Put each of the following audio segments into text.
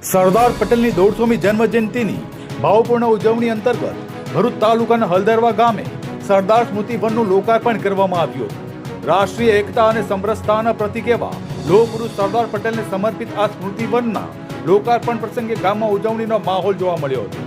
સરદાર પટેલની 150મી જન્મજયંતિની ભાવપૂર્ણ ઉજવણી અંતર્ગત ભરૂચ તાલુકાના હલદરવા ગામે સરદાર સ્મૃતિ વનનું લોકાર્પણ કરવામાં આવ્યું હતું। રાષ્ટ્રીય એકતા અને સમરસતાના પ્રતીક એવા લોહ પુરુષ સરદાર પટેલને સમર્પિત આ સ્મૃતિ વનના લોકાર્પણ પ્રસંગે ગામમાં ઉજવણીનો માહોલ જોવા મળ્યો હતો।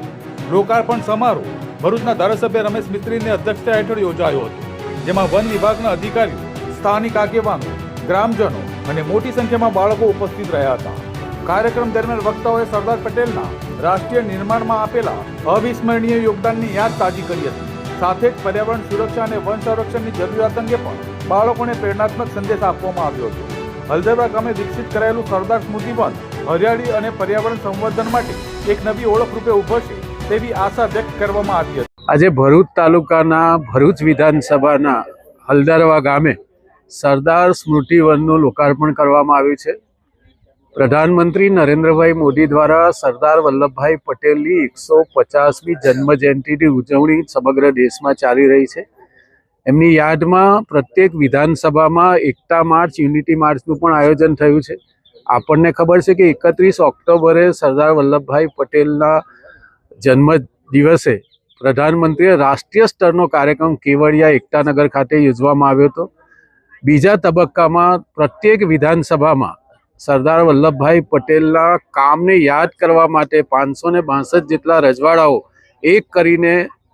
લોકાર્પણ સમારોહ ભરૂચના ધારાસભ્ય રમેશ મિસ્ત્રીની અધ્યક્ષતા હેઠળ યોજાયો હતો, જેમાં વન વિભાગના અધિકારીઓ, સ્થાનિક આગેવાનો, ગ્રામજનો અને મોટી સંખ્યામાં બાળકો ઉપસ્થિત રહ્યા હતા। કાર્યક્રમ દરમિયાન વક્તાઓએ સરદાર પટેલના રાષ્ટ્રીય નિર્માણમાં આપેલા અવિસ્મરણીય યોગદાનની યાદ તાજી કરી હતી। સાથે જ પર્યાવરણ સુરક્ષા અને વન સંરક્ષણની જરૂરિયાત અંગે પણ બાળકોને પ્રેરણાત્મક સંદેશ આપવામાં આવ્યો હતો। હલદરવા ગામે વિકસિત કરાયેલું સરદાર સ્મૃતિ વન હરિયાળી અને પર્યાવરણ સંવર્ધન માટે એક નવી ઓળખ રૂપે ઉભરશે તેવી આશા વ્યક્ત કરવામાં આવી હતી। આજે ભરૂચ તાલુકાના ભરૂચ વિધાનસભાના હલદરવા ગામે સરદાર સ્મૃતિ વનનું લોકાર્પણ કરવામાં આવ્યું છે। પ્રધાનમંત્રી નરેન્દ્રભાઈ મોદી દ્વારા સરદાર વલ્લભભાઈ પટેલની 150મી જન્મજયંતિની ઉજવણી સમગ્ર દેશમાં ચાલી રહી છે। એમની યાદમાં પ્રત્યેક વિધાનસભામાં એકતા માર્ચ, યુનિટી માર્ચનું પણ આયોજન થયું છે। આપણને ખબર છે કે 31 ઓક્ટોબરે સરદાર વલ્લભભાઈ પટેલના જન્મ દિવસે પ્રધાનમંત્રીએ રાષ્ટ્રીય સ્તરનો કાર્યક્રમ કેવડિયા એકતાનગર ખાતે યોજવામાં આવ્યો હતો। બીજા તબક્કામાં પ્રત્યેક વિધાનસભામાં સરદાર વલ્લભભાઈ પટેલના કામને યાદ કરવા માટે 562 જેટલા રજવાડાઓ એક કરીને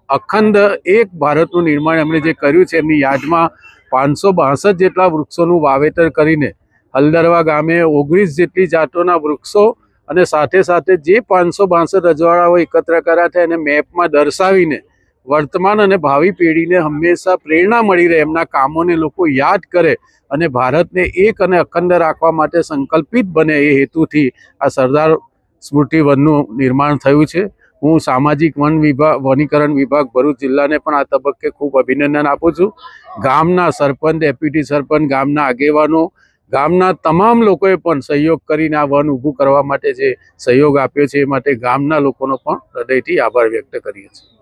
અખંડ એક ભારતનું નિર્માણ એમણે જે કર્યું છે, એમની યાદમાં 562 જેટલા વૃક્ષોનું વાવેતર કરીને હલદરવા ગામે 19 જેટલી જાતોના વૃક્ષો અને સાથે સાથે જે 562 રજવાડાઓ એકત્ર કર્યા છે એને મેપમાં દર્શાવીને વર્તમાન અને ભાવિ પેઢીને હંમેશા પ્રેરણા મળી રહે, એમના કામોને લોકો યાદ કરે અને ભારતને એક અને અખંડ રાખવા માટે સંકલ્પિત બને એ હેતુથી આ સરદાર સ્મૃતિ વનનું નિર્માણ થયું છે। હું સામાજિક વનીકરણ વિભાગ ભરૂચ જિલ્લાને પણ આ તબક્કે ખૂબ અભિનંદન આપું છું। ગામના સરપંચ, ડેપ્યુટી સરપંચ, ગામના આગેવાનો, ગામના તમામ લોકોએ પણ સહયોગ કરીને આ વન ઊભું કરવા માટે જે સહયોગ આપ્યો છે એ માટે ગામના લોકોનો પણ હૃદયથી આભાર વ્યક્ત કરીએ છીએ।